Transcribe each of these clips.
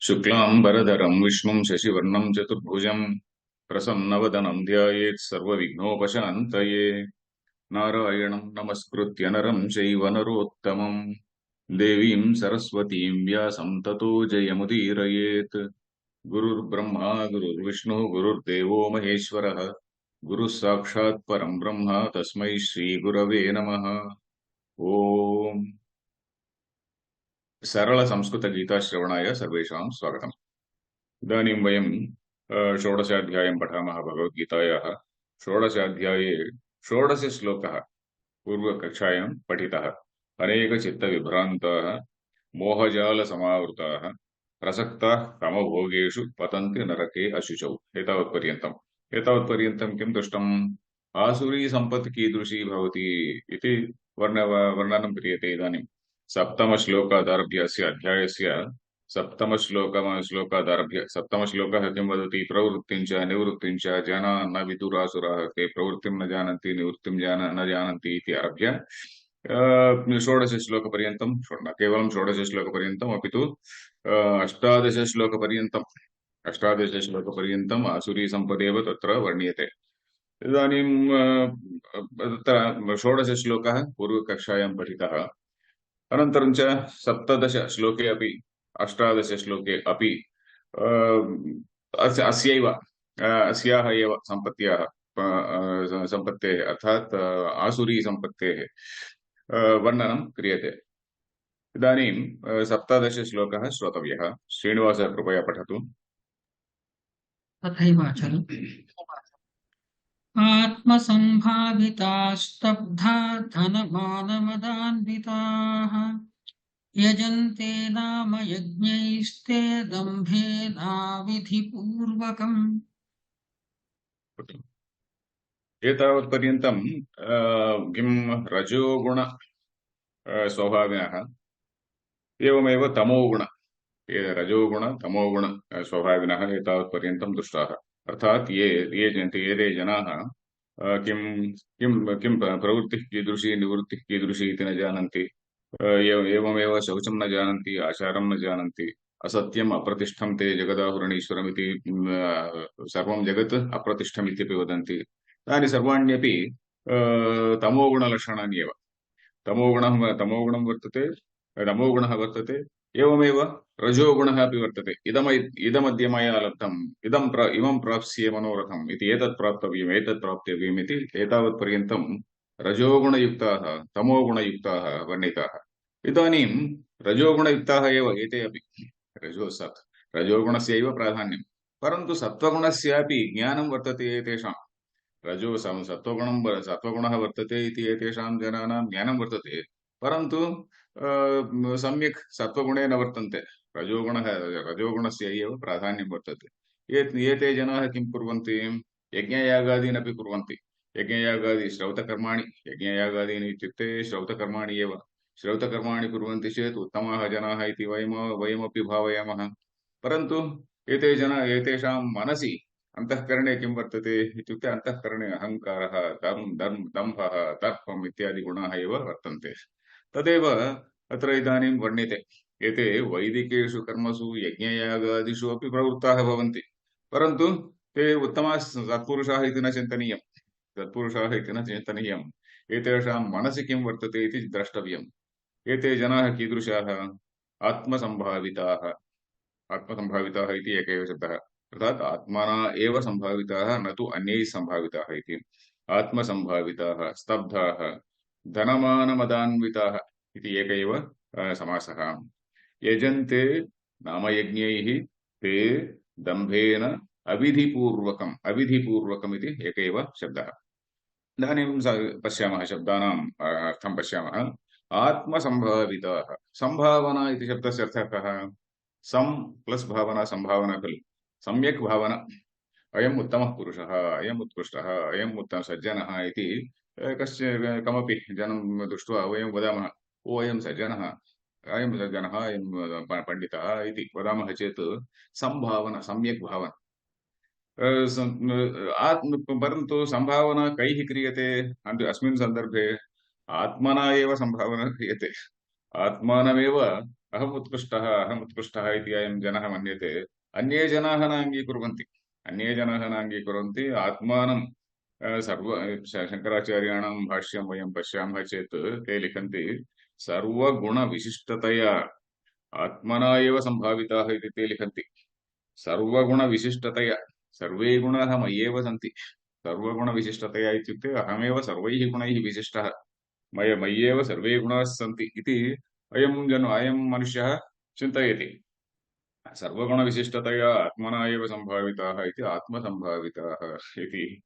शुक्लांबरधरं विष्णुं शशिवर्णं चतुर्भुजं प्रसन्नवदनं ध्यायेत् सर्वविघ्नोपशान्तये। नारायणं नमस्कृत्य नरं चैव नरोत्तमं देवीं सरस्वतीं व्यासं ततो जयमुदीरयेत्। गुरुर्ब्रह्मा गुरुर्विष्णुः गुरुर्देवो महेश्वरः गुरुः साक्षात् परं ब्रह्म तस्मै श्रीगुरवे नमः। ओम सरल संस्कृत गीताश्रवणाय सर्वेषां स्वागतम्। इदानीं वयं षोडशाध्यायं पठामः भगवद्गीतायाः। षोडशाध्याये षोडशश्लोकः पूर्वकक्षायां पठितः। अनेकचित्तविभ्रान्ताः मोहजालसमावृताः प्रसक्ताः कामभोगेषु पतन्ति नरके अशुचौ। एतावत्पर्यन्तं किं दृष्टम्? आसुरी सम्पत् कीदृशी भवति इति वर्णनं क्रियते। इदानीं सप्तमश्लोकादारभ्य अस्य अध्यायस्य सप्तमश्लोकादारभ्य सप्तमश्लोकः किं वदति? प्रवृत्तिं च निवृत्तिं च जना न विदुरासुराः, ते प्रवृत्तिं न जानन्ति निवृत्तिं न जानन्ति इति आरभ्य षोडशश्लोकपर्यन्तं, न केवलं षोडशश्लोकपर्यन्तम् अपि तु अष्टादशश्लोकपर्यन्तम् आसुरीसम्पदेव तत्र वर्ण्यते। इदानीं तत्र षोडशश्लोकः पूर्वकक्षायां पठितः। अनन्तरं च सप्तदशश्लोके अपि अष्टादशश्लोके अपि अस्याः एव सम्पत्तेः अर्थात् आसुरीसम्पत्तेः वर्णनं क्रियते। इदानीं सप्तदशश्लोकः श्रोतव्यः। श्रीनिवासः कृपया पठतु। तथैवाचलम्। आत्मसम्भावितास्तब्धा धनमानमदान्विताः यजन्ते नाम यज्ञैस्ते दम्भेनाविधिपूर्वकम्। एतावत्पर्यन्तं किं रजोगुण स्वभाविनः एवमेव तमोगुण रजोगुण तमोगुण स्वभाविनः एतावत्पर्यन्तं दृष्टाः। अर्थात् ये जनाः किं किं किं प्रवृत्तिः कीदृशी निवृत्तिः कीदृशी इति न जानन्ति, एवमेव शौचं न जानन्ति, आचारं न जानन्ति, असत्यम् अप्रतिष्ठं ते जगदाहुरणीश्वरमिति सर्वं जगत् अप्रतिष्ठम् इत्यपि वदन्ति। तानि सर्वाण्यपि तमोगुणलक्षणानि एव। तमोगुणः वर्तते, एवमेव रजोगुणः अपि वर्तते। इदमद्य मया लब्धम्, इमं प्राप्स्ये मनोरथम् इति, एतत् प्राप्तव्यम् इति एतावत्पर्यन्तं रजोगुणयुक्ताः तमोगुणयुक्ताः वर्णिताः। इदानीं रजोगुणयुक्ताः एव एते अपि। रजोगुणस्यैव प्राधान्यं, परन्तु सत्त्वगुणस्यापि ज्ञानं वर्तते एतेषां। सत्त्वगुणः वर्तते इति एतेषां जनानां ज्ञानं वर्तते, परन्तु सम्यक् सत्त्वगुणे न वर्तन्ते। रजोगुणस्य एव प्राधान्यं वर्तते। एते जनाः किं कुर्वन्ति? यज्ञयागादीनपि कुर्वन्ति। यज्ञयागादीनि इत्युक्ते श्रौतकर्माणि एव। श्रौतकर्माणि कुर्वन्ति चेत् उत्तमाः जनाः इति वयमपि भावयामः। परन्तु एतेषां मनसि अंतःकरणे किं वर्तते इत्युक्ते अंतःकरणे अहङ्कारः, दम्भः, दर्पम् इत्यादि गुणाः एव वर्तन्ते। तदेव अत्र इदानीं वर्ण्यते। एते वैदिकेषु कर्मसु यज्ञयागादिषु अपि प्रवृत्ताः भवन्ति, परन्तु ते उत्तमाः सत्पुरुषाः इति न चिन्तनीयम्। एतेषां मनसि किं वर्तते इति द्रष्टव्यम्। एते जनाः कीदृशाः? आत्मसम्भाविताः इति एक एव शब्दः। अर्थात् आत्मना एव सम्भाविताः, न तु अन्यैः सम्भाविताः इति। आत्मसम्भाविताः, स्तब्धाः, धनमानमदान्विताः इति एक एव समासः। यजन्ते नाम यज्ञैः ते दम्भेन अविधिपूर्वकम् इति एक एव शब्दः। इदानीं पश्यामः, शब्दानाम् अर्थं पश्यामः। आत्मसम्भाविताः, सम्भावना इति शब्दस्य अर्थः कः? सम् प्लस् भावना, संभावना खलु। सम्यक् भावना, अयम् उत्तमः पुरुषः, अयम् उत्कृष्टः, अयम् उत्तमः सज्जनः इति कमपि जनं दृष्ट्वा वयं वदामः, ओ अयं सज्जनः, अयं पण्डितः इति वदामः चेत् संभावना, सम्यक् भावना। परन्तु संभावना कैः क्रियते? अस्मिन् सन्दर्भे आत्मना एव संभावना क्रियते। आत्मानमेव अहमुत्कृष्टः इति अयं जनः मन्यते, अन्ये जनाः न अङ्गीकुर्वन्ति। अन्ये जनाः न अङ्गीकुर्वन्ति। आत्मानं शङ्कराचार्याणां भाष्यं वयं पश्यामः चेत् ते लिखन्ति सर्वगुणविशिष्टतया आत्मना एव सम्भाविताः इति ते लिखन्ति। सर्वगुणविशिष्टतया सर्वे गुणाः मय्येव सन्ति। सर्वगुणविशिष्टतया इत्युक्ते अहमेव सर्वैः गुणैः विशिष्टः, मय्येव सर्वे गुणाः सन्ति इति अयं मनुष्यः चिन्तयति। सर्वगुणविशिष्टतया आत्मना एव सम्भाविताः इति आत्मसम्भाविताः इति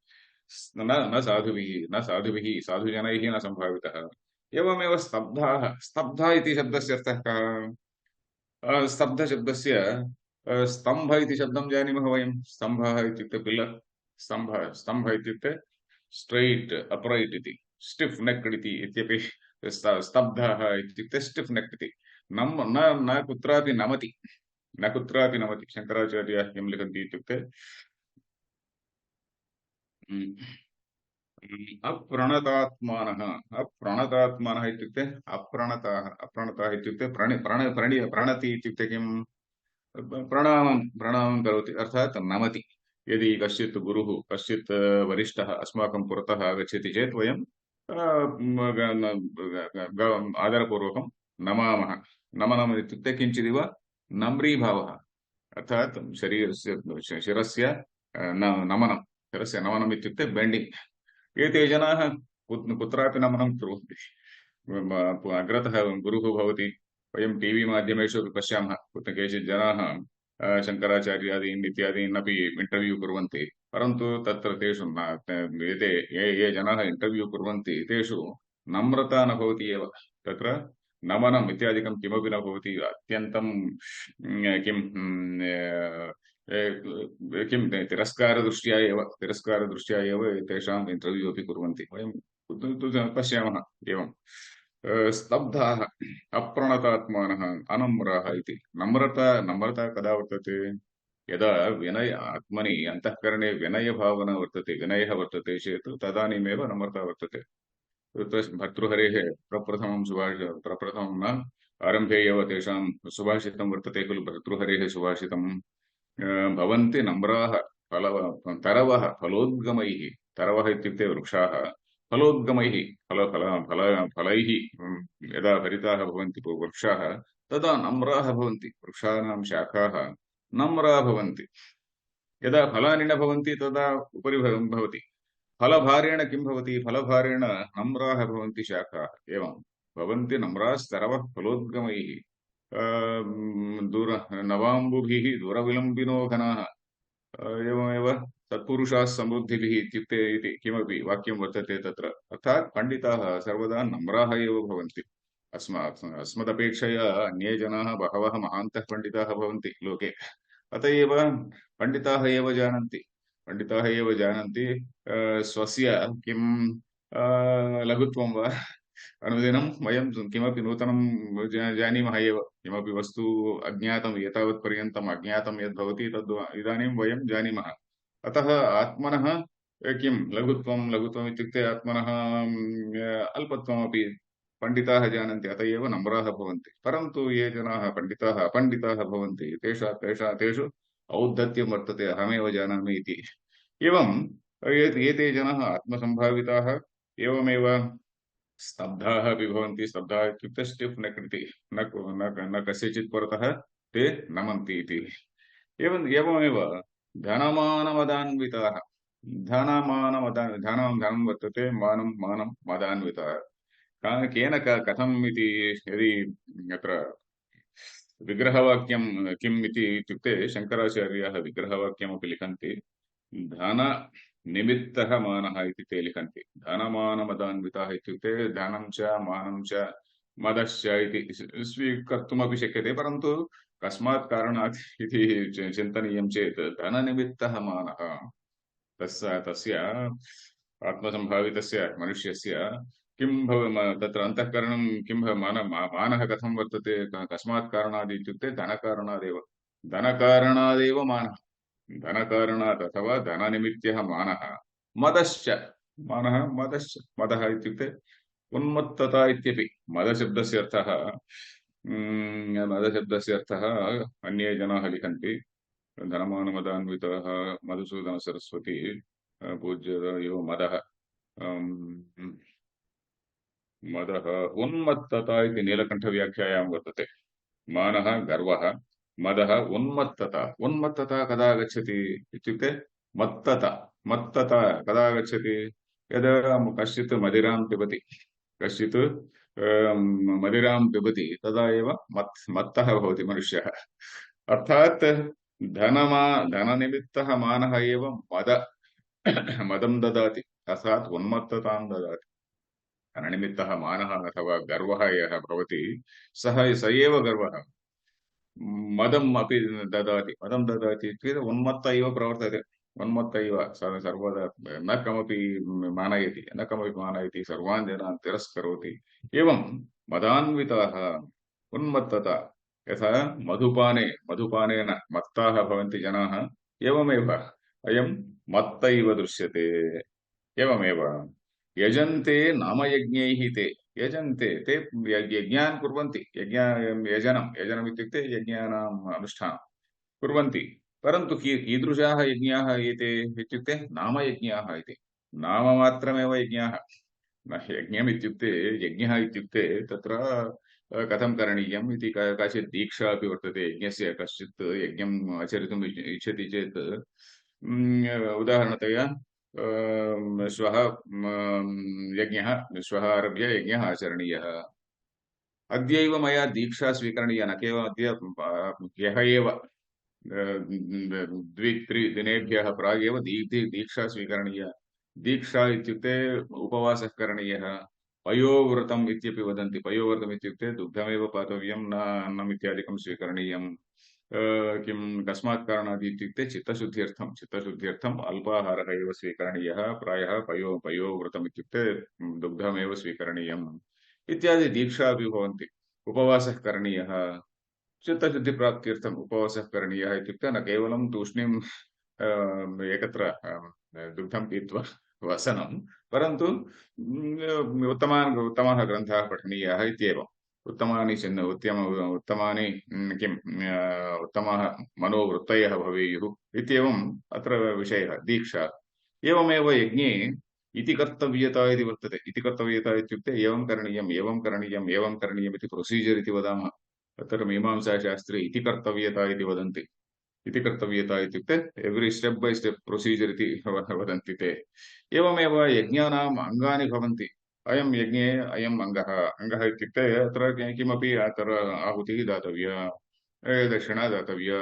न साधुभिः साधुजनैः न सम्भावितः। एवमेव स्तब्धाः। स्तब्धा इति शब्दस्य अर्थः कः? स्तब्धशब्दस्य स्तम्भ इति शब्दं जानीमः वयं। स्तम्भः इत्युक्ते पिल्लर्। स्तम्भ इत्युक्ते स्ट्रैट् अप्रैट् इति, स्टिफ् नेक्ड् इति इत्यपि। स्तब्धः इत्युक्ते स्टिफ् नेक्ड् इति। न कुत्रापि नमति, न कुत्रापि नमति। शङ्कराचार्याः किं लिखन्ति इत्युक्ते अप्रणतात्मानः इत्युक्ते अप्रणताः इत्युक्ते प्रणति इत्युक्ते किम्? प्रणामं करोति, अर्थात् नमति। यदि कश्चित् गुरुः, कश्चित् वरिष्ठः अस्माकं पुरतः आगच्छति चेत् वयं आदरपूर्वकं नमामः। नमनम् इत्युक्ते किञ्चिदिव नम्रीभावः, अर्थात् शिरस्य नमनं, शिरस्य नमनम् इत्युक्ते बेण्डिङ्ग्। एते जनाः कुत्रापि नमनं कुर्वन्ति। अग्रतः गुरुः भवति, वयं टीवी माध्यमेषु अपि पश्यामः, केचित् जनाः शङ्कराचार्यादीन् इत्यादीन् अपि इण्टर्व्यू कुर्वन्ति, परन्तु तत्र तेषु ये जनाः इण्टर्व्यू कुर्वन्ति तेषु नम्रता न भवति एव। तत्र नमनम् इत्यादिकं किमपि न भवति। अत्यन्तं किं तिरस्कारदृष्ट्या एव तेषाम् इण्टर्व्यू अपि कुर्वन्ति। वयं पश्यामः एवं। स्तब्धाः, अप्रणतात्मानः, अनम्राः इति। नम्रता कदा वर्तते? यदा आत्मनि अन्तःकरणे विनयभावना वर्तते, विनयः वर्तते चेत् तदानीमेव नम्रता वर्तते। भर्तृहरेः प्रप्रथमं न आरम्भे एव तेषां सुभाषितं वर्तते खलु। भर्तृहरेः सुभाषितं भवन्ति नम्राः तरवः फलोद्गमैः। तरवः इत्युक्ते वृक्षाः, फलोद्गमैः फलैः यदा भरिताः भवन्ति वृक्षाः तदा नम्राः भवन्ति। वृक्षाणां शाखाः नम्राः भवन्ति। यदा फलानि न भवन्ति तदा उपरि भवति। फलभारेण किं भवति? फलभारेण नम्राः भवन्ति शाखाः। एवं भवन्ति नम्रास्तरवः फलोद्गमैः नवाम्बुभिः दूरविलम्बिनो घनाः। एवमेव तत्पुरुषाः समृद्धिभिः इत्युक्ते इति किमपि वाक्यं वर्तते तत्र। अर्थात् पण्डिताः सर्वदा नम्राः एव भवन्ति। अस्मदपेक्षया अन्ये जनाः बहवः महान्तः पण्डिताः भवन्ति लोके। अत एव पण्डिताः एव जानन्ति स्वस्य किं लघुत्वं वा। अनुदिनं वयं किमपि नूतनं जानीमः एव। किमपि वस्तु अज्ञातं, एतावत्पर्यन्तम् अज्ञातं यद् भवति तद् इदानीं वयं जानीमः। अतः आत्मनः किं लघुत्वम् इत्युक्ते आत्मनः अल्पत्वमपि पण्डिताः जानन्ति। अत एव नम्राः भवन्ति। परन्तु ये जनाः अपण्डिताः भवन्ति तेषु औद्धत्यं वर्तते, अहमेव जानामि इति। एवं एते जनाः आत्मसम्भाविताः। एवमेव स्तब्धाः अपि भवन्ति। स्तब्धाः इत्युक्ते स्टिफ् नेक्ड् इति, न कस्यचित् पुरतः ते नमन्ति इति। एवमेव धनमानमदान्विताः। धनं वर्तते, मानं मदान्विताः। केन कथम् इति यदि अत्र विग्रहवाक्यं किम् इति इत्युक्ते शङ्कराचार्याः विग्रहवाक्यमपि लिखन्ति। धननिमित्तः मानः इति ते लिखन्ति। धनमानमदान्विताः इत्युक्ते धनं च मानं च मदश्च इति स्वीकर्तुमपि शक्यते, परन्तु कस्मात् कारणात् इति चिन्तनीयं चेत् धननिमित्तः मानः तस्य आत्मसम्भावितस्य मनुष्यस्य किं तत्र अन्तःकरणं किं मानः कथं वर्तते? कस्मात् कारणात् इत्युक्ते धनकारणादेव मानः। धनकारणात् अथवा धननिमित्तः मानः। मदश्च मदः इत्युक्ते उन्मत्तता इत्यपि। मदशब्दस्य अर्थः मदशब्दस्य अर्थः अन्ये जनाः लिखन्ति धनमानमदान्वितः मधुसूदनसरस्वती पूज्य यो मदः मदः उन्मत्तता इति नीलकण्ठव्याख्यायां वर्तते मानः गर्वः मदः उन्मत्तता उन्मत्तता कदा आगच्छति इत्युक्ते मत्तता कदा आगच्छति यदा कश्चित् मदिरां पिबति कश्चित् मदिरां पिबति तदा एव मत्तः भवति मनुष्यः अर्थात् धननिमित्तः मानः एव मदं ददाति अर्थात् उन्मत्ततां ददाति धननिमित्तः मानः अथवा गर्वः यः भवति स एव गर्वः मदम् अपि ददाति इत्युक्ते उन्मत्त इव प्रवर्तते उन्मत्त इव सर्वदा न कमपि मानयति सर्वान् जनान् तिरस्करोति एवं मदान्विताः उन्मत्तता यथा मधुपानेन मत्ताः भवन्ति जनाः एवमेव अयं मत्त इव दृश्यते एवमेव यजन्ते नामयज्ञैः ते यजन्ते ते यज्ञान् कुर्वन्ति यजनम् इत्युक्ते यज्ञानाम् अनुष्ठानं कुर्वन्ति परन्तु कीदृशाः यज्ञाः एते इत्युक्ते नामयज्ञाः इति नाममात्रमेव यज्ञाः यज्ञम् इत्युक्ते यज्ञः इत्युक्ते तत्र कथं करणीयम् इति काचित् दीक्षा अपि वर्तते यज्ञस्य कश्चित् यज्ञम् आचरितुम् इच्छति चेत् उदाहरणतया श्वः श्वः आरभ्य यज्ञः आचरणीयः अद्यैव मया दीक्षा स्वीकरणीया न केवलम् अद्य ह्यः एव द्वित्रिदिनेभ्यः प्रागेव दीक्षा स्वीकरणीया दीक्षा इत्युक्ते उपवासः करणीयः पयोव्रतम् इत्यपि वदन्ति पयोव्रतम् इत्युक्ते दुग्धमेव पातव्यं न अन्नम् इत्यादिकं स्वीकरणीयम् किं कस्मात् कारणात् इत्युक्ते चित्तशुद्ध्यर्थम् अल्पाहारः एव स्वीकरणीयः प्रायः पयोव्रतम् इत्युक्ते दुग्धमेव स्वीकरणीयम् इत्यादि दीक्षा अपि भवन्ति उपवासः करणीयः चित्तशुद्धिप्राप्त्यर्थम् उपवासः करणीयः इत्युक्ते न केवलं तूष्णीम् एकत्र दुग्धं पीत्वा वसनं परन्तु उत्तमाः ग्रन्थाः पठनीयाः इत्येवम् उत्तमानि उत्तमाः मनोवृत्तयः भवेयुः इत्येवम् अत्र विषयः दीक्षा एवमेव यज्ञे इति कर्तव्यता इति वर्तते इति कर्तव्यता इत्युक्ते एवं करणीयम् इति प्रोसीजर् इति वदामः तत्र मीमांसाशास्त्रे इति कर्तव्यता इति वदन्ति इति कर्तव्यता इत्युक्ते every step by step procedure इति वदन्ति ते एवमेव यज्ञानाम् अङ्गानि भवन्ति अयं यज्ञे अयम् अङ्गः इत्युक्ते अत्र किमपि अत्र आहुतिः दातव्या दक्षिणा दातव्या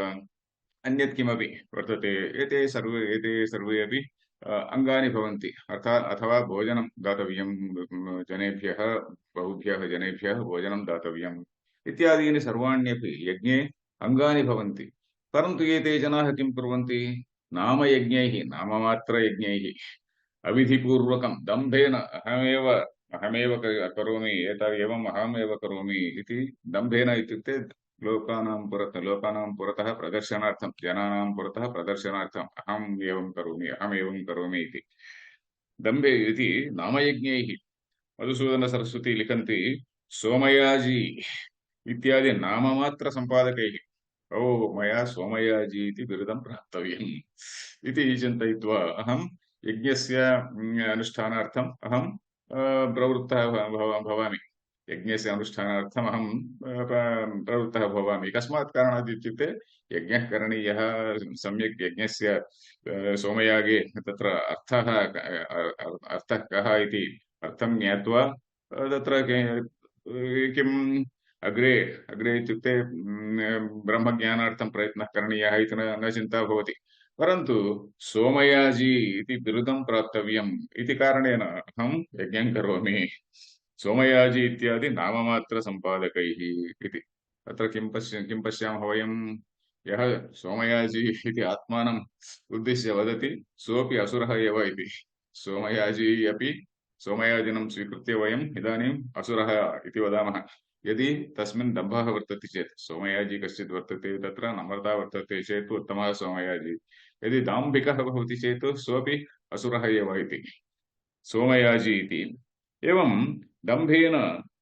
अन्यत् किमपि वर्तते एते सर्वे अपि अङ्गानि भवन्ति अथवा भोजनं दातव्यं जनेभ्यः बहुभ्यः जनेभ्यः भोजनं दातव्यम् इत्यादीनि सर्वाण्यपि यज्ञे अङ्गानि भवन्ति परन्तु एते जनाः किं कुर्वन्ति नाममात्रयज्ञैः अविधिपूर्वकं दम्भेन अहमेव करोमि एवम् अहमेव करोमि इति दम्भेन इत्युक्ते लोकानां पुरतः प्रदर्शनार्थं जनानां पुरतः प्रदर्शनार्थम् अहमेवं करोमि इति दम्भे इति नामयज्ञैः मधुसूदनसरस्वती लिखन्ति सोमयाजी इत्यादि नाममात्रसम्पादकैः ओ मया सोमयाजी इति बिरुदं प्राप्तव्यम् इति चिन्तयित्वा अहं यज्ञस्य अनुष्ठानार्थम् अहं प्रवृत्तः भवामि यज्ञस्य अनुष्ठानार्थम् अहं प्रवृत्तः भवामि कस्मात् कारणात् इत्युक्ते यज्ञः करणीयः सम्यक् यज्ञस्य सोमयागे तत्र अर्थः कः इति अर्थं ज्ञात्वा तत्र किम् अग्रे इत्युक्ते ब्रह्मज्ञानार्थं प्रयत्नः करणीयः इति न चिन्ता भवति परन्तु सोमयाजी इति बिरुदं प्राप्तव्यम् इति कारणेन अहं यज्ञं करोमि सोमयाजी इत्यादि नाममात्रसम्पादकैः इति अत्र किं पश्यामः वयं यः सोमयाजी इति आत्मानम् उद्दिश्य वदति सोऽपि असुरः एव इति सोमयाजी अपि सोमयाजिनं स्वीकृत्य वयम् इदानीम् असुरः इति वदामः यदि तस्मिन् दम्भः वर्तते चेत् सोमयाजी कश्चित् वर्तते तत्र नम्रता वर्तते चेत् उत्तमः सोमयाजी यदि दाम्भिकः भवति चेत् सोऽपि असुरः एव इति सोमयाजी इति एवं दम्भेन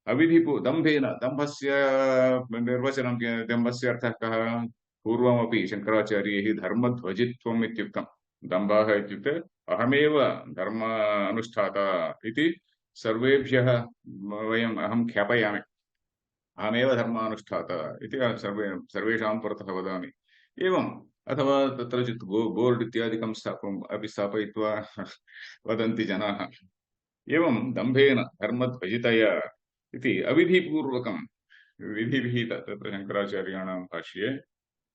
दम्भेन दम्भस्य निर्वचनं दम्भस्य अर्थः कः? पूर्वमपि शङ्कराचार्यैः धर्मध्वजित्वम् इत्युक्तं। दम्भः इत्युक्ते अहमेव धर्म अनुष्ठाता इति सर्वेभ्यः वयम् अहं ख्यापयामि, अहमेव धर्मानुष्ठाता इति सर्वेषां पुरतः वदामि। एवम् अथवा तत्रचित् बोर्ड् इत्यादिकं स्थापयित्वा वदन्ति जनाः। एवं दम्भेन धर्मध्वजितया इति अविधिपूर्वकं विधिविहित, तत्र शङ्कराचार्याणां भाष्ये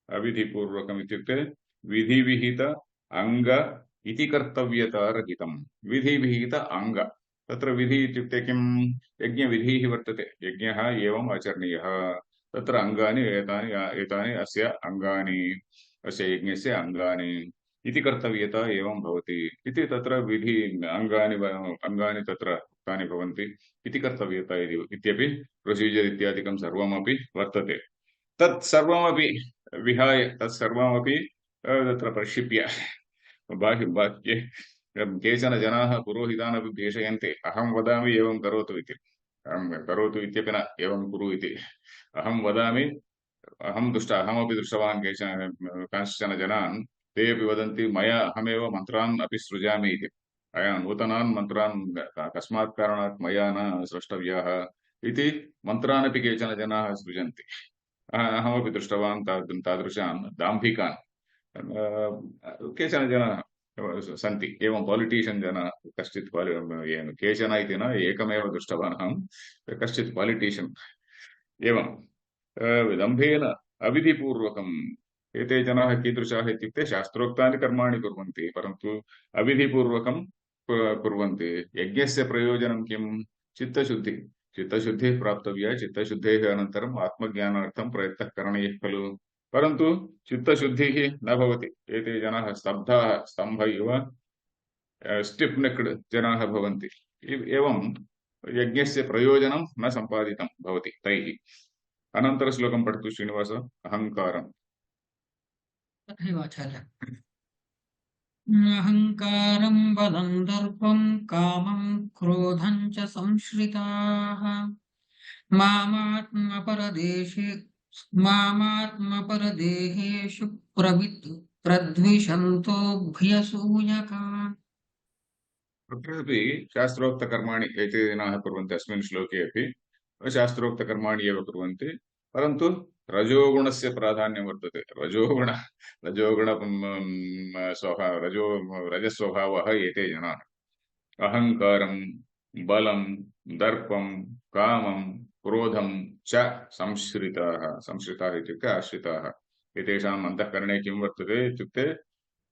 अविधिपूर्वकम् इत्युक्ते विधिविहित अङ्ग इति कर्तव्यतारहितं। विधिविहित अङ्ग, तत्र विधि इत्युक्ते किं? यज्ञविधिः वर्तते, यज्ञः एवम् आचरणीयः, तत्र अङ्गानि एतानि अस्य अङ्गानि, अस्य यज्ञस्य अङ्गानि इति कर्तव्यता एवं भवति इति तत्र विधि अङ्गानि तत्र उक्तानि भवन्ति इति कर्तव्यता इत्यपि प्रोसीजर् इत्यादिकं सर्वमपि वर्तते। तत् सर्वमपि विहाय, तत् सर्वमपि तत्र प्रक्षिप्य बाह्ये केचन जनाः पुरोहितानपि भेषयन्ति, अहं वदामि एवं करोतु इति। अहं करोतु इत्यपि न, एवं कुरु इति अहं वदामि। अहमपि दृष्टवान् कांश्चन जनान्, ते अपि वदन्ति मया अहमेव मन्त्रान् अपि सृजामि इति। नूतनान् मन्त्रान् कस्मात् कारणात् मया न स्रष्टव्याः इति मन्त्रानपि केचन जनाः सृजन्ति। अहमपि दृष्टवान् तादृशान् दाम्भिकान्। केचन जनाः सन्ति एवं पॉलिटिशियन् जनाः, कश्चित् केचन इति न, एकमेव दृष्टवान् अहं, कश्चित् पॉलिटिशियन् एवं दम्भेन अविधिपूर्वकम्। एते जनाः कीदृशाः इत्युक्ते शास्त्रोक्तानि कर्माणि कुर्वन्ति, परन्तु अविधिपूर्वकं कुर्वन्ति। यज्ञस्य प्रयोजनं किं? चित्तशुद्धिः। चित्तशुद्धिः प्राप्तव्या, चित्तशुद्धेः अनन्तरम् आत्मज्ञानार्थं प्रयत्नः करणीयः खलु, परन्तु चित्तशुद्धिः न भवति। एते जनाः स्तब्धाः, स्तम्भ इव स्टिफ् नेक्ड् जनाः भवन्ति। एवं यज्ञस्य प्रयोजनं न सम्पादितं भवति तैः। अनन्तरश्लोकं पठतु श्रीनिवास। अहङ्कारम्। तथैवाचार्य। अहङ्कारं बलं दर्पं कामं क्रोधं च संश्रिताः मामात्मपरदेहेषु प्रद्विषन्तोऽभ्यसूयकान्। तत्रापि शास्त्रोक्तकर्माणि एते जनाः कुर्वन्ति। अस्मिन् श्लोके अपि शास्त्रोक्तकर्माणि एव कुर्वन्ति, परन्तु रजोगुणस्य प्राधान्यं वर्तते। रजस्वभावः एते जनाः। अहङ्कारं, बलं, दर्पं, कामं, क्रोधं च संश्रिताः। संश्रिताः इत्युक्ते आश्रिताः। एतेषाम् अन्तःकरणे किं वर्तते इत्युक्ते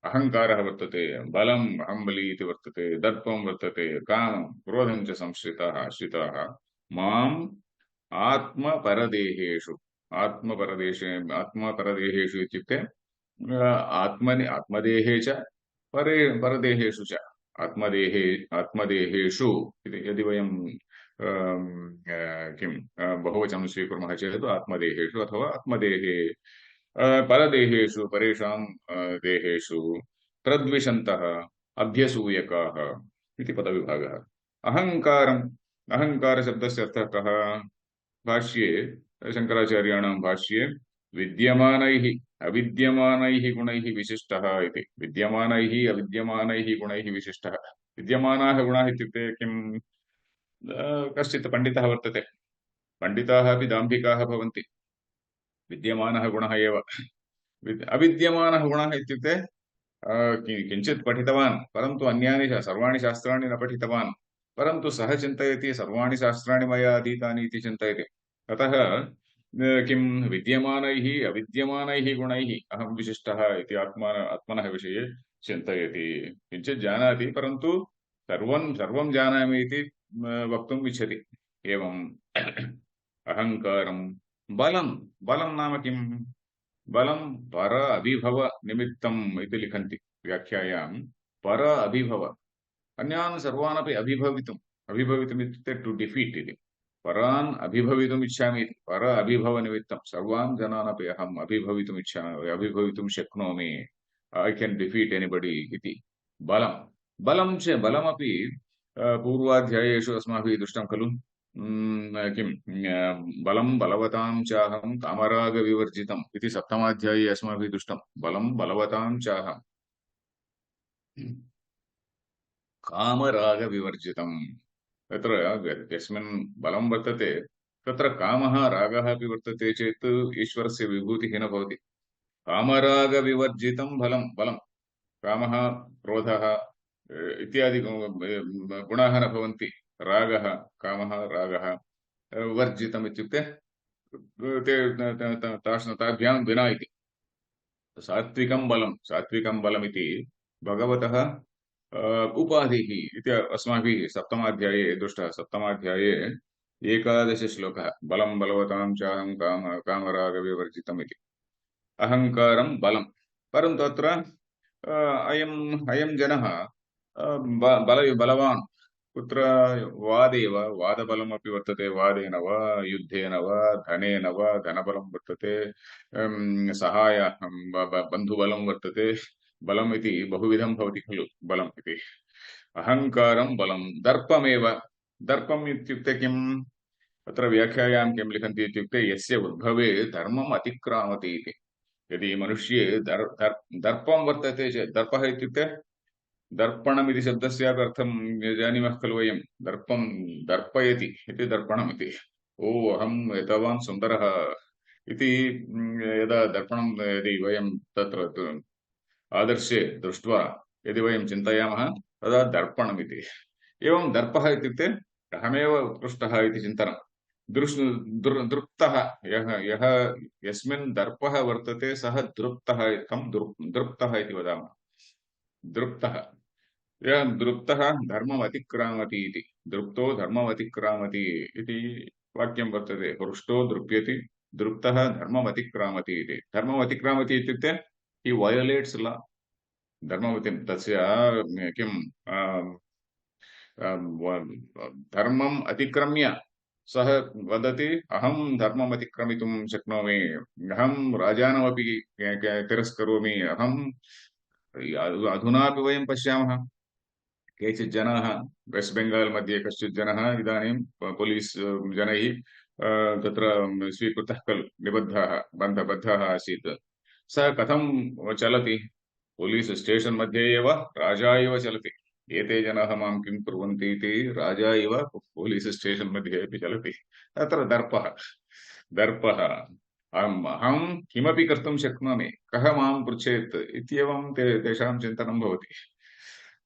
अहङ्कारः वर्तते, बलम् अहम्बली इति वर्तते, दर्पं वर्तते, कामं क्रोधं च संश्रिताः आश्रिताः माम् आत्मपरदेहेषु। आत्मपरदेहेषु इत्युक्ते आत्मदेहे च परदेहेषु च। आत्मदेहेषु यदि वयं किं बहुवचनं स्वीकुर्मः चेत् आत्मदेहेषु अथवा आत्मदेहे परदेहेषु, परेषां देहेषु प्रद्विषन्तः अभ्यसूयकाः इति पदविभागः। अहङ्कारम्, अहङ्कारशब्दस्य अर्थः कः? भाष्ये शङ्कराचार्याणां भाष्ये विद्यमानैः अविद्यमानैः गुणैः विशिष्टः इति। विद्यमानैः अविद्यमानैः गुणैः विशिष्टः। विद्यमानाः गुणाः इत्युक्ते किं? कश्चित् पण्डितः वर्तते, पण्डिताः अपि दाम्भिकाः भवन्ति, विद्यमानः गुणः एव। अविद्यमानः गुणः इत्युक्ते किञ्चित् पठितवान्, परन्तु अन्यानि सर्वाणि शास्त्राणि न पठितवान्, परन्तु सः चिन्तयति सर्वाणि शास्त्राणि मया अधीतानि इति चिन्तयति। अतः किं विद्यमानैः अविद्यमानैः गुणैः अहं विशिष्टः इति आत्मनः विषये चिन्तयति। किञ्चित् जानाति, परन्तु सर्वं जानामि इति वक्तुम् इच्छति। एवम् अहङ्कारं, बलं नाम किं? बलं पर अभिभव निमित्तम् इति लिखन्ति व्याख्यायां। पर अभिभव, अन्यान् सर्वान् अपि अभिभवितुम् इत्युक्ते टु डिफीट् इति। परान् अभिभवितुम् इच्छामि इति। पर अभिभव निमित्तं सर्वान् जनान् अपि अहम् अभिभवितुम् इच्छामि, अभिभवितुं शक्नोमि। ऐ केन् डिफीट् एनिबडी इति बलम्। बलमपि पूर्वाध्यायेषु अस्माभिः दृष्टं खलु। किं बलं बलवतां चाहं कामरागविवर्जितम् इति सप्तमाध्याये अस्माभिः दृष्टं। बलं बलवतां चाहं कामरागविवर्जितम्। तत्र यस्मिन् बलं वर्तते तत्र कामः रागः अपि वर्तते चेत् ईश्वरस्य विभूतिः न भवति। कामरागविवर्जितं बलं कामः क्रोधः इत्यादि गुणाः न भवन्ति। रागः कामः रागः वर्जितम् इत्युक्ते ताभ्यां विना इति। सात्विकं बलमिति भगवतः उपाधिः इति अस्माभिः सप्तमाध्याये दृष्टः। सप्तमाध्याये 11 श्लोकः बलं बलवतां चाहं कामरागविवर्जितम् इति। अहङ्कारं बलं। परन्तु अत्र अयम् अयं जनः बलवान् कुत्र वादे वा वादबलमपि वर्तते। वादेन वा युद्धेन वा धनेन वा धनबलं वर्तते। सहाय बन्धुबलं वर्तते। बलम् इति बहुविधं भवति खलु बलम् इति। अहङ्कारं बलं दर्पमेव। दर्पम् इत्युक्ते किम्? अत्र व्याख्यायां किं लिखन्ति इत्युक्ते यस्य उद्भवे धर्मम् अतिक्रामति इति। यदि मनुष्ये दर्पं वर्तते चेत् दर्पः इत्युक्ते दर्पणमिति शब्दस्यापि अर्थं जानीमः खलु वयं। दर्पं दर्पयति इति दर्पणमिति। ओ अहम् एतावान् सुन्दरः इति यदा दर्पणं यदि वयं तत्र आदर्शे दृष्ट्वा यदि वयं चिन्तयामः तदा दर्पणमिति। एवं दर्पः इत्युक्ते अहमेव उत्कृष्टः इति चिन्तनं। दृप्तः यः यस्मिन् दर्पः वर्तते सः दृप्तः। तं दृप्तः इति वदामः। दृप्तः यः दृप्तः धर्मम् अतिक्रामति इति। दृप्तो धर्मम् अतिक्रामति इति वाक्यं वर्तते। हृष्टो दृप्यति दृप्तः धर्मम् अतिक्रामति इति। धर्मम् अतिक्रामति इत्युक्ते हि वयोलेट्स् लॉ। धर्मवती तस्य किं धर्मम् अतिक्रम्य सः वदति अहं धर्मम् अतिक्रमितुं शक्नोमि। अहं राजानमपि तिरस्करोमि। अहं अधुनापि वयं पश्यामः केचित् जनाः वेस्ट् बेङ्गाल् मध्ये कश्चित् जनः इदानीं पोलीस् जनैः तत्र स्वीकृतः खलु बद्धः आसीत्। सः कथं चलति? पोलीस् स्टेशन् मध्ये एव राजा इव चलति। एते जनाः मां किं कुर्वन्ति इति राजा इव पोलीस् स्टेशन् मध्ये अपि चलति। तत्र दर्पः अहं किमपि कर्तुं शक्नोमि, कः मां पृच्छेत् इत्येवं तेषां चिन्तनं भवति।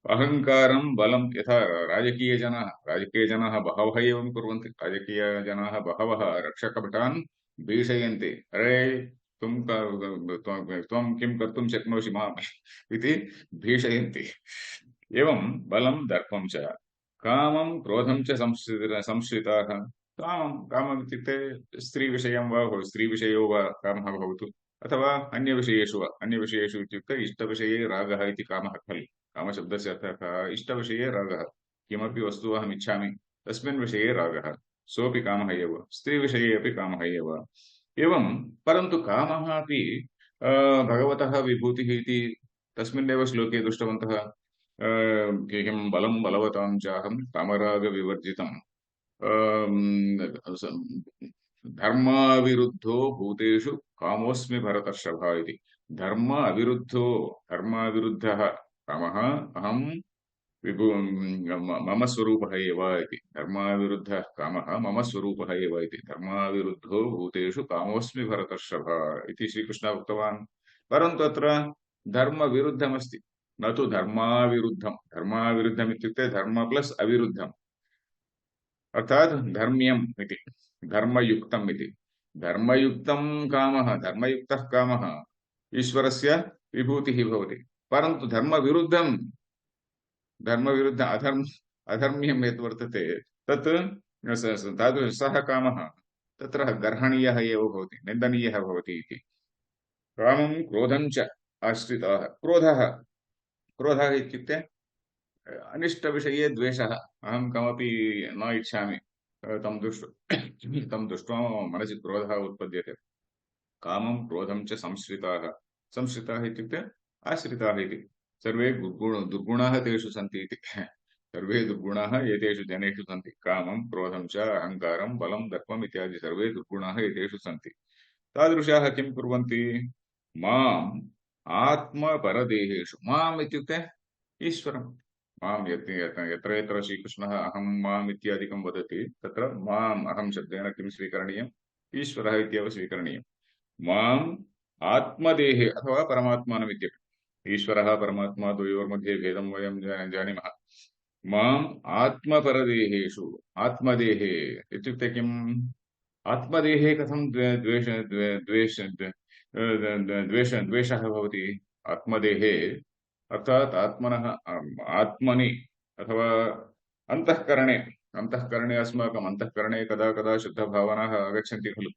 अहङ्कारं बलं यथा राजकीयजनाः बहवः एवं कुर्वन्ति। राजकीयजनाः बहवः रक्षकभटान् भीषयन्ति। अरे त्वं किं कर्तुं शक्नोषि माम् इति भीषयन्ति। एवं बलं दर्पं च कामं क्रोधं च संश्रिताः। कामम् इत्युक्ते स्त्रीविषयं वा स्त्रीविषयो वा कामः भवतु अथवा अन्यविषयेषु वा। अन्यविषयेषु इत्युक्ते इष्टविषये रागः इति कामः खलु। कामशब्दस्य अर्थः इष्टविषये रागः। किमपि वस्तु अहम् इच्छामि तस्मिन् विषये रागः। सोऽपि कामः एव। स्त्रीविषये अपि कामः एव। एवं परन्तु कामः अपि भगवतः विभूतिः इति तस्मिन्नेव श्लोके दृष्टवन्तः। किं बलं बलवतां चाहं कामरागविवर्जितं धर्माविरुद्धो भूतेषु कामोऽस्मि भरतर्षभ इति। धर्माविरुद्धः कामः अहं मम स्वरूपः एव इति। धर्माविरुद्धः कामः मम स्वरूपः एव इति। धर्माविरुद्धो भूतेषु कामोऽस्मि भरतर्षभ इति श्रीकृष्णः उक्तवान्। परन्तु अत्र धर्मविरुद्धमस्ति, न तु धर्माविरुद्धम्। धर्माविरुद्धम् इत्युक्ते धर्म प्लस् अविरुद्धम् अर्थात् धर्म्यम् इति, धर्मयुक्तम् इति। धर्मयुक्तः कामः ईश्वरस्य विभूतिः भवति। परन्तु अधर्म्यं यत् वर्तते तत् सः कामः तत्र गर्हणीयः एव भवति, निन्दनीयः भवति इति। कामं क्रोधं च आश्रिताः। क्रोधः इत्युक्ते अनिष्टविषये द्वेषः। अहं कमपि न इच्छामि तं दृष्ट्वा मनसि क्रोधः उत्पद्यते। कामं क्रोधं च संश्रिताः इत्युक्ते आश्रिताः इति। सर्वे दुर्गुणाः तेषु सन्ति इति। सर्वे दुर्गुणाः एतेषु जनेषु सन्ति। कामं, क्रोधं च, अहङ्कारं, बलं, दर्पम् इत्यादि सर्वे दुर्गुणाः एतेषु सन्ति। तादृशाः किं कुर्वन्ति? माम् आत्मपरदेहेषु, माम् इत्युक्ते ईश्वरं। माम् यत्र यत्र श्रीकृष्णः अहं माम् इत्यादिकं वदति तत्र माम् अहं शब्देन किं स्वीकरणीयम्? ईश्वरः इत्येव स्वीकरणीयम्। माम् आत्मदेहे अथवा परमात्मानमित्यपि, ईश्वरः परमात्मा द्वयोर्मध्ये भेदं वयं जानीमः। माम् आत्मपरदेहेषु, आत्मदेहे इत्युक्ते किम्? आत्मदेहे कथं द्वेषः भवति? आत्मदेहे अर्थात् आत्मनः आत्मनि अथवा अन्तःकरणे, अन्तःकरणे अस्माकम् अन्तःकरणे कदा कदा शुद्धभावनाः आगच्छन्ति खलु।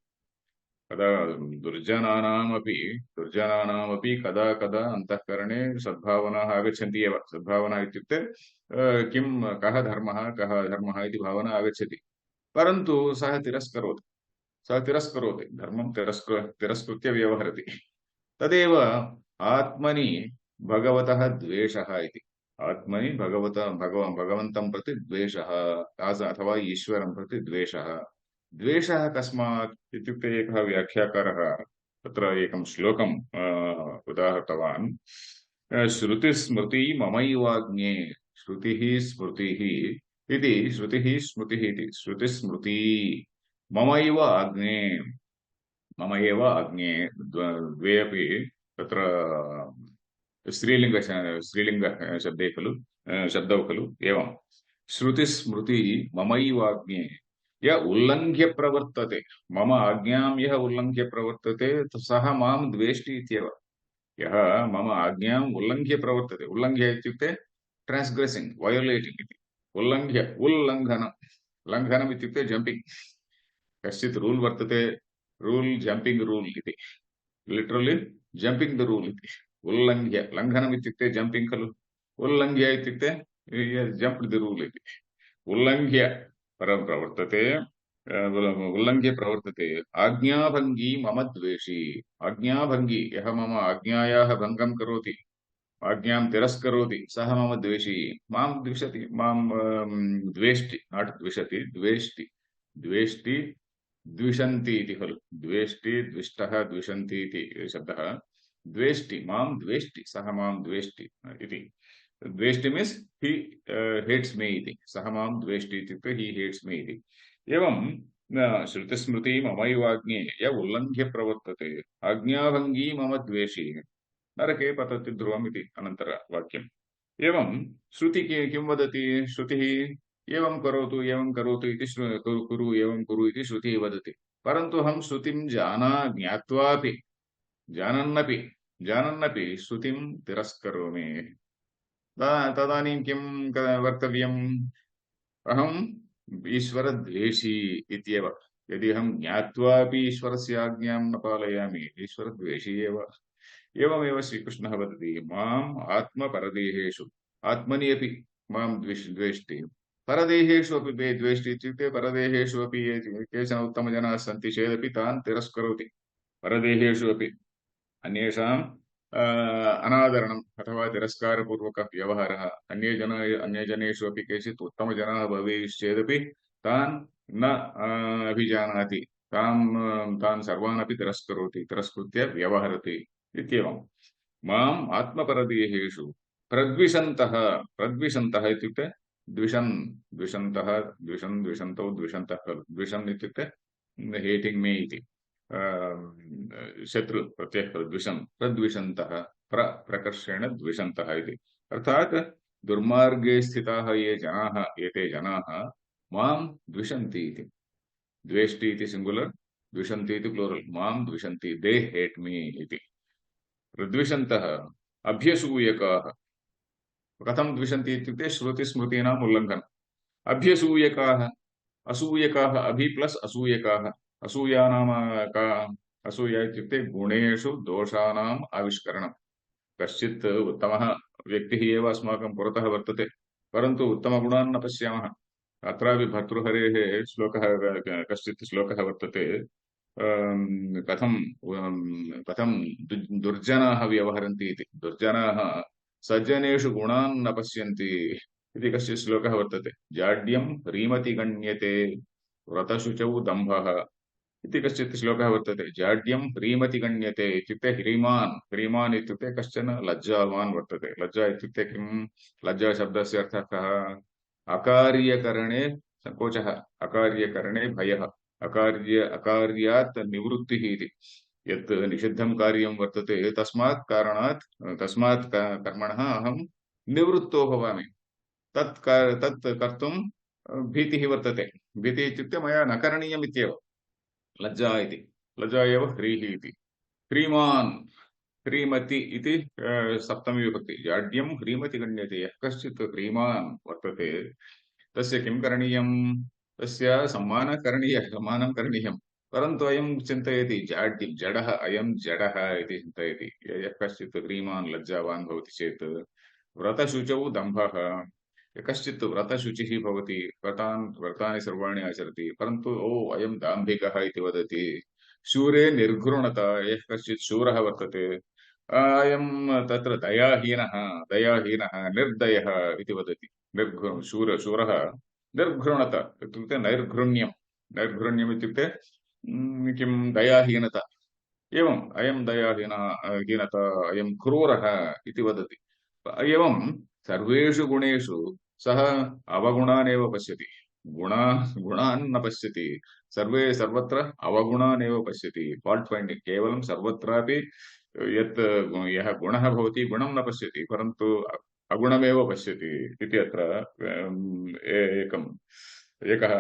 कदा दुर्जनानामपि कदा कदा अन्तःकरणे सद्भावनाः आगच्छन्ति एव। सद्भावना इत्युक्ते किं, कः धर्मः कः अधर्मः इति भावना आगच्छति। परन्तु सः तिरस्करोति, धर्मं तिरस्कृत्य व्यवहरति। तदेव आत्मनि भगवतः द्वेषः इति। आत्मनि भगवन्तं प्रति द्वेषः, अथवा ईश्वरं प्रति द्वेषः। द्वेषः कस्मात् इत्युक्ते एकः व्याख्याकारः तत्र एकं श्लोकम् उदाहृतवान्। श्रुतिस्मृति ममैवाग्न्ये, श्रुतिः स्मृतिः इति, श्रुतिः स्मृतिः इति, श्रुतिस्मृति ममैव आग्ने, मम एव आग्ने, द्वे अपि तत्र स्त्रीलिंग शब्दे खलु, शब्दौ खलु। एवं श्रुतिस्मृति ममैवाग्ने, य उल्लङ्घ्य प्रवर्तते, मम आज्ञां यः उल्लङ्घ्य प्रवर्तते सः मां द्वेष्टि इत्येव। यः मम आज्ञां उल्लङ्घ्य प्रवर्तते, उल्लङ्घ्य इत्युक्ते ट्रान्स्ग्रेसिंग, वयोलेटिंग इति। उल्लङ्घ्य, उल्लङ्घनं, लङ्घनम् इत्युक्ते जम्पिंग। कश्चित् रूल् वर्तते, रूल् जम्पिंग रूल् इति, लिटरली जम्पिंग द रूल् इति। उल्लङ्घ्य, लङ्घनम् इत्युक्ते जम्पिंग खलु, उल्लङ्घ्य इत्युक्ते जम्प् द रूल् इति। उल्लङ्घ्य प्रवर्तते, उल्लङ्घ्य प्रवर्तते, आज्ञाभङ्गी मम द्वेषी, आज्ञाभङ्गी यः मम आज्ञायाः भङ्गं करोति, आज्ञां तिरस्करोति सः मम द्वेषी, मां द्विषति, मां द्वेष्टि, नाट् द्विषति, द्वेष्टि, द्वेष्टि द्विषन्ति इति खलु। द्वेष्टि, द्विष्टः, द्विषन्ति इति शब्दः। द्वेष्टि, मां द्वेष्टि, सः मां द्वेष्टि इति। द्वेष्टि मीन्स् ही हेट्स् मी इति, सः मां द्वेष्टि इत्युक्ते ही हेट्स् मी इति। एवं श्रुतिस्मृति ममैवाग्ने, य उल्लङ्घ्य प्रवर्तते, आज्ञाभङ्गी मम द्वेषी, नरके पतति ध्रुवम् इति अनन्तरवाक्यम्। एवं श्रुति किं वदति? श्रुतिः एवं करोतु इति, कुरु एवं कुरु इति श्रुतिः वदति। परन्तु अहं श्रुतिं ज्ञात्वापि, जानन्नपि श्रुतिं तिरस्करोमि। तदानीं किं वक्तव्यम्? अहम् ईश्वरद्वेषी इत्येव। यदि अहं ज्ञात्वापि ईश्वरस्य आज्ञां न पालयामि, ईश्वरद्वेषी एव। एवमेव श्रीकृष्णः वदति, माम् आत्मपरदेहेषु, आत्मनि अपि मां द्वेष्टि, परदेहेषु अपि द्वेष्टि इत्युक्ते परदेहेषु अपि केचन उत्तमजनाः सन्ति चेदपि तान् तिरस्करोति। परदेहेषु अपि अन्येषाम् अनादरणम् अथवा तिरस्कारपूर्वकः व्यवहारः, अन्यजनेषु अपि केचित् उत्तमजनाः भवेयुश्चेदपि तान् न अभिजानाति, तान् सर्वान् अपि तिरस्करोति, तिरस्कृत्य व्यवहरति इत्येवं। माम् आत्मपरदेहेषु प्रद्विषन्तः इत्युक्ते द्विषन्तः, द्विषन्तौ द्विषन्तः खलु। द्विषन् इत्युक्ते हेटिंग मी इति, शत्रु प्रत्ययः खलु द्विषन्। प्रद्विषन्तः, प्रकर्षेण द्विषन्तः इति। अर्थात् दुर्मार्गे स्थिताः एते जनाः मां द्विषन्ति इति। द्वेष्टि इति सिंगुलर, द्विषन्ति इति प्लूरल। मां द्विषन्ति, दे हेट मी इति। प्रद्विषन्तः अभ्यसूयकाः, कथं द्विषन्ति इत्युक्ते श्रुतिस्मृतीनाम् उल्लङ्घनम्। अभ्यसूयकाः, असूयकाः, अभि प्लस् असूयकाः। असूया नाम का? असूया इत्युक्ते गुणेषु दोषाणाम् आविष्करणम्। कश्चित् उत्तमः व्यक्तिः एव अस्माकं पुरतः वर्तते, परन्तु उत्तमगुणान् न पश्यामः। अत्रापि भर्तृहरेः कश्चित् श्लोकः वर्तते, कथं दुर्जनाः व्यवहरन्ति इति। दुर्जनाः सज्जनेषु गुणान् न पश्यन्ति, इति कश्चित् श्लोकः वर्तते। जाड्यं ह्रीमति गण्यते व्रतशुचौ दम्भः इति कश्चित् श्लोकः वर्तते। जाड्यं ह्रीमति गण्यते इत्युक्ते ह्रीमान् इत्युक्ते कश्चन लज्जावान् वर्तते। लज्जा इत्युक्ते किम्? लज्जा शब्दस्य अर्थः कः? अकार्यकरणे संकोचः, अकार्यकरणे भयः, अकार्यात् निवृत्तिः इति। यत् निषिद्धं कार्यं वर्तते तस्मात् कर्मणः अहं निवृत्तो भवामि। तत् कर्तुं भीतिः वर्तते। भीतिः इत्युक्ते मया न करणीयम् इत्येव। लज्जा इति, लज्जा एव ह्रीः इति। ह्रीमान्, ह्रीमति इति सप्तमी विभक्ति। जाड्यं ह्रीमति गण्यते। यः कश्चित् ह्रीमान् वर्तते तस्य किं करणीयं? तस्य सम्मानं करणीयं। परन्तु अयं चिन्तयति जाड्यं, जडः, अयं जडः इति चिन्तयति। यः कश्चित् ह्रीमान् लज्जावान् भवति चेत् व्रतशुचौ दम्भः। कश्चित् व्रतशुचिः भवति, व्रतानि सर्वाणि आचरति, परन्तु अयं दाम्भिकः इति वदति। शूरे निर्घृणता, यः कश्चित् शूरः वर्तते अयं तत्र दयाहीनः निर्दयः इति वदति। शूरः निर्घृणता इत्युक्ते नैर्घृण्यम् इत्युक्ते किं? दयाहीनता। एवम् अयं हीनता, अयं क्रूरः इति वदति। एवं सर्वेषु गुणेषु सः अवगुणान् एव पश्यति। गुणान् न पश्यति। सर्वत्र अवगुणान् एव पश्यति। फाल्ट् फैण्डिङ्ग् केवलं सर्वत्रापि यत् यः गुणः भवति गुणं न पश्यति, परन्तु अगुणमेव पश्यति इति अत्र एकः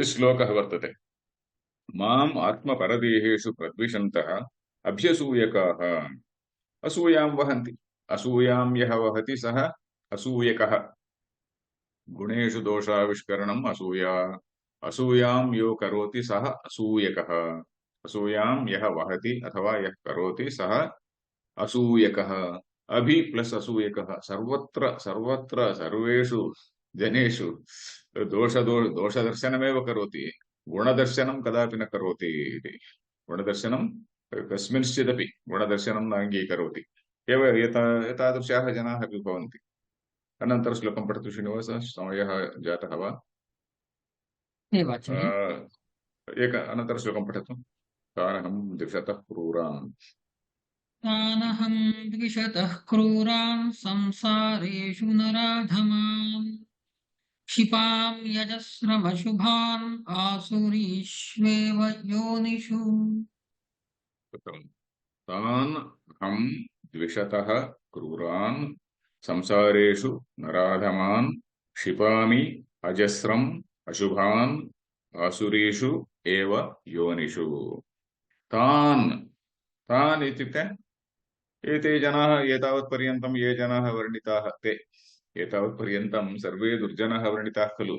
श्लोकः वर्तते। माम् आत्मपरदेहेषु प्रद्विषन्तः अभ्यसूयकाः असूयां वहन्ति। असूयां यः वहति सः असूयकः। गुणेषु दोषाविष्करणम् असूया। असूयां यो करोति सः असूयकः। असूयां यः वहति अथवा यः करोति सः असूयकः। अभि प्लस असूयकः। सर्वत्र सर्वेषु जनेषु दोषदर्शनमेव करोति, गुणदर्शनं कदापि न करोति इति। गुणदर्शनं कस्मिंश्चिदपि गुणदर्शनं न अङ्गीकरोति। एतादृशाः जनाः अपि भवन्ति। अनन्तरं श्लोकं पठतु श्रीनिवास, समयः जातः वा? अनन्तरं श्लोकं पठतु। तानहं द्विषतः क्रूरान् तानहं द्विषतः क्रूरान् संसारेषु नराधमान् क्षिपां यजस्रमशुभान् आसुरीष्वेव योनिषु। तान् अहं द्विषतः क्रूरान् संसारेषु नराधमान् क्षिपामि अजस्रम् अशुभान् आसुरीषु एव योनिषु। तान् इत्युक्ते एते जनाः, एतावत्पर्यन्तं ये जनाः वर्णिताः ते, एतावत्पर्यन्तं सर्वे दुर्जनाः वर्णिताः खलु।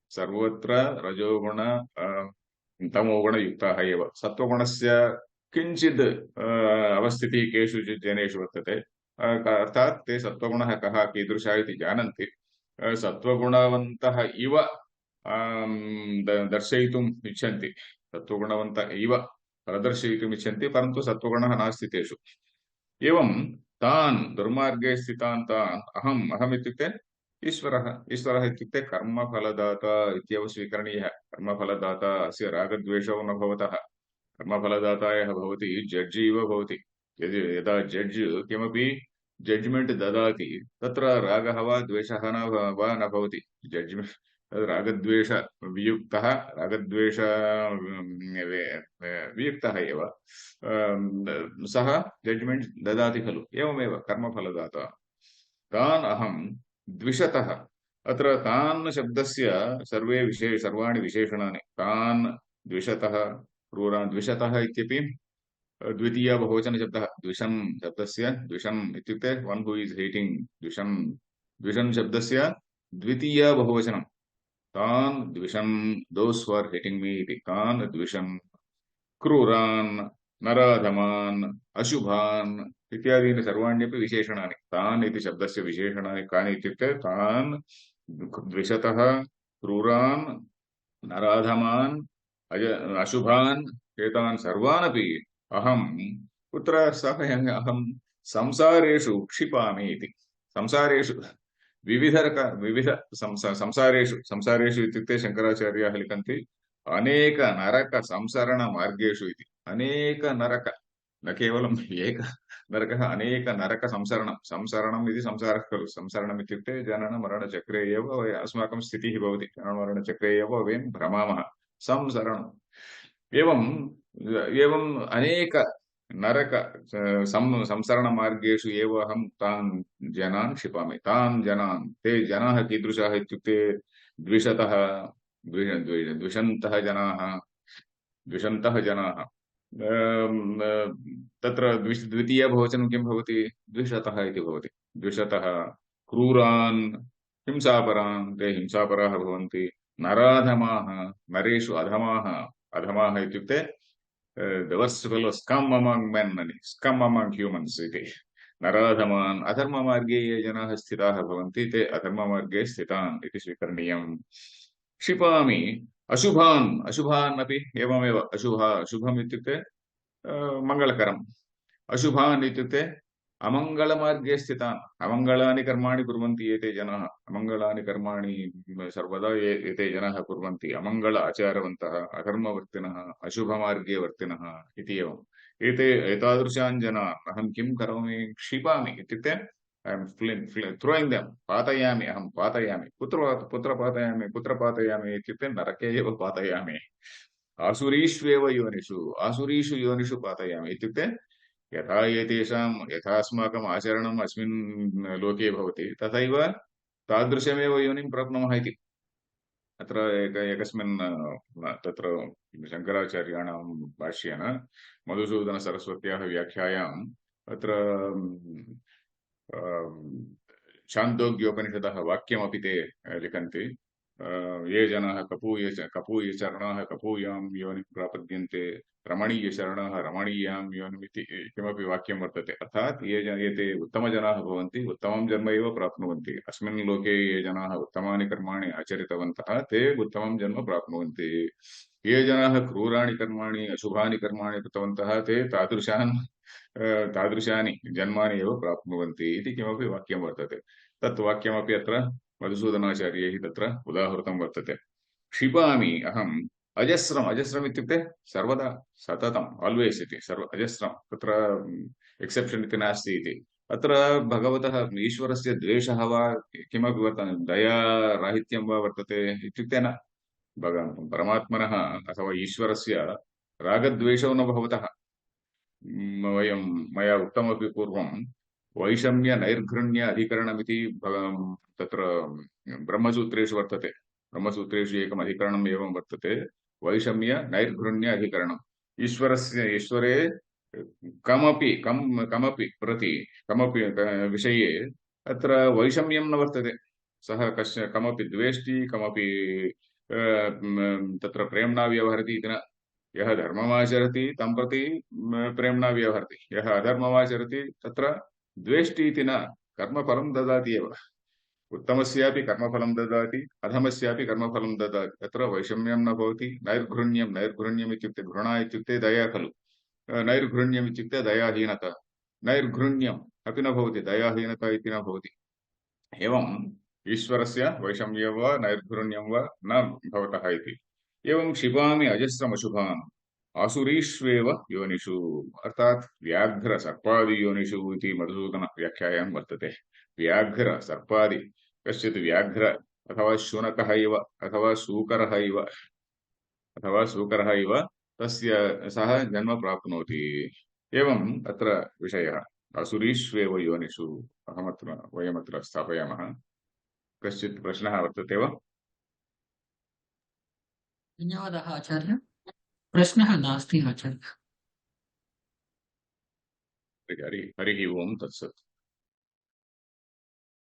सर्वत्र रजोगुण तमोगुणयुक्ताः एव। सत्त्वगुणस्य किञ्चित् अवस्थितिः केषुचित् जनेषु वर्तते। अर्थात् ते सत्त्वगुणः कः कीदृशः इति जानन्ति। सत्त्वगुणवन्तः इव दर्शयितुम् इच्छन्ति, सत्त्वगुणवन्त इव प्रदर्शयितुम् इच्छन्ति, परन्तु सत्त्वगुणः नास्ति तेषु। एवं तान् दुर्मार्गे स्थितान् तान् अहम् इत्युक्ते ईश्वरः इत्युक्ते कर्मफलदाता इत्येव स्वीकरणीयः। कर्मफलदाता, अस्य रागद्वेषौ न भवतः। कर्मफलदाता यः भवति जड्ज् इव भवति। यदा जड्ज् किमपि जड्ज्मेण्ट् ददाति तत्र रागः वा द्वेषः वा न भवति। जड्ज्मेण्ट् रागद्वेषवियुक्तः एव सः जड्ज्मेण्ट् ददाति खलु। एवमेव कर्मफलदाता। तान् अहं द्विषतः। अत्र तान् शब्दस्य सर्वाणि विशेषणानि। तान् द्विषतः क्रूरान्। द्विषतः इत्यपि द्वितीय बहुवचनशब्दः। द्विषन् शब्दस्य द्विषन् इत्युक्ते वन् हू इस् हेटिङ्ग्। द्विषन् शब्दस्य द्वितीय बहुवचनं। तान् द्विषन्, दोस् हू आर् हेटिङ्ग् मी इति। तान् द्विषन् क्रूरान्, नराधमान्, अशुभान् इत्यादीनि सर्वाण्यपि विशेषणानि। तान् इति शब्दस्य विशेषणानि कानि इत्युक्ते तान् द्विषतः क्रूरान्, नराधमान्, अशुभान्, एतान् सर्वानपि अहं कुत्र स्थापयामि? अहं संसारेषु क्षिपामि इति। संसारेषु विविध संसारेषु इत्युक्ते शङ्कराचार्याः लिखन्ति अनेक नरक संसरण मार्गेषु इति। अनेक नरक, न केवलम् एक नरकः, अनेक नरक संसरणम् इति संसारः खलु। संसरणम् इत्युक्ते जनन-मरणचक्रे एव अस्माकं स्थितिः भवति। जनन-मरणचक्रे एव वयं भ्रमामः। संसरणम् एवम् एवम् अनेक नरक संसरणमार्गेषु एव अहं तान् जनान् क्षिपामि। तान् जनान्, ते जनाः कीदृशाः इत्युक्ते द्विषतः द्विषन्तः जनाः। तत्र द्वितीयबहुवचनं किं भवति? द्विषतः इति भवति। द्विषतः, क्रूरान्, हिंसापरान्, ते हिंसापराः भवन्ति। नराधमाः, नरेषु अधमाः। अधमाः इत्युक्ते the worst fellow, scum among men, scum among humans इति। नराधमान्, अधर्ममार्गे ये जनाः स्थिताः भवन्ति ते अधर्ममार्गे स्थितान् इति स्वीकरणीयम्। क्षिपामि अशुभान् अपि एवमेव। अशुभम् इत्युक्ते मङ्गलकरम्। अशुभान् इत्युक्ते अमङ्गलमार्गे स्थितान्। अमङ्गलानि कर्माणि कुर्वन्ति एते जनाः। अमङ्गलानि कर्माणि सर्वदा एते जनाः कुर्वन्ति। अमङ्गल आचारवन्तः, अधर्मवर्तिनः, अशुभमार्गे वर्तिनः इति एवम्। एतादृशान् जनान् अहं किं करोमि? क्षिपामि इत्युक्ते ऐ एम् throwing them, पातयामि, अहं पातयामि। कुत्र पातयामि इत्युक्ते नरके एव पातयामि। आसुरीष्वेव योनिषु पातयामि इत्युक्ते यथा अस्माकम् आचरणम् अस्मिन् लोके भवति तथैव तादृशमेव योनिं प्राप्नुमः इति। अत्र एकस्मिन् तत्र शङ्कराचार्याणां भाष्येन मधुसूदनसरस्वत्याः व्याख्यायां तत्र छान्दोग्योपनिषदः वाक्यमपि ते लिखन्ति। ये जनाः कपूयचरणाः कपूयां योनिं प्रापद्यन्ते, रमणीयशरणाः रमणीयां योनिमिति किमपि वाक्यं वर्तते। अर्थात् ये उत्तमजनाः भवन्ति उत्तमं जन्म एव प्राप्नुवन्ति। अस्मिन् लोके ये जनाः उत्तमानि कर्माणि आचरितवन्तः ते उत्तमं जन्म प्राप्नुवन्ति। ये जनाः क्रूराणि कर्माणि अशुभानि कर्माणि कृतवन्तः ते तादृशानि जन्मानि एव प्राप्नुवन्ति इति किमपि वाक्यं वर्तते। तत् वाक्यमपि अत्र मधुसूदनाचार्यैः तत्र उदाहृतं वर्तते। क्षिपामि अहम् अजस्रम् इत्युक्ते सर्वदा, सततम्, आल्वेस् इति। अजस्रं तत्र एक्सेप्शन् इति नास्ति इति। अत्र भगवतः ईश्वरस्य द्वेषः वा किमपि वर्तते, दयाराहित्यं वा वर्तते इत्युक्ते न। परमात्मनः अथवा ईश्वरस्य रागद्वेषौ न भवतः। मया उक्तमपि पूर्वं वैषम्य नैर्घृण्य अधिकरणमिति तत्र ब्रह्मसूत्रेषु वर्तते। ब्रह्मसूत्रेषु एकम् अधिकरणम् एवं वर्तते, वैषम्य नैर्घृण्य अधिकरणम्। ईश्वरे कमपि विषये अत्र वैषम्यं न वर्तते। सः कमपि द्वेष्टि, कमपि तत्र प्रेम्णा व्यवहरति इति न। यः धर्ममाचरति तं प्रति प्रेम्णा व्यवहरति, यः अधर्ममाचरति तत्र द्वेष्टि इति न। कर्मफलं ददाति एव। उत्तमस्यापि कर्मफलं ददाति, अधमस्यापि कर्मफलं ददाति। तत्र वैषम्यं न भवति। नैर्घृण्यम् इत्युक्ते, घृणा इत्युक्ते दया खलु। नैर्घृण्यम् इत्युक्ते दयाहीनता। नैर्घृण्यम् अपि न भवति, दयाहीनता इति न भवति। एवम् ईश्वरस्य वैषम्यं वा नैर्घृण्यं वा न भवतः इति। एवं क्षिपामि अजस्रमशुभान् आसुरीष्वेव योनिषु, अर्थात् व्याघ्र सर्पादि योनिषु इति मधुसूदन व्याख्यायां वर्तते। व्याघ्र सर्पादि, कश्चित् व्याघ्र अथवा शुनकः इव अथवा सूकरः इव तस्य सः जन्म प्राप्नोति। एवम् अत्र विषयः। आसुरीष्वेव योनिषु वयमत्र स्थापयामः। कश्चित् प्रश्नः वर्तते वा? धन्यवादः आचार्य। प्रश्नः नास्ति आचार्य। हरिः ओम् तत्सत्।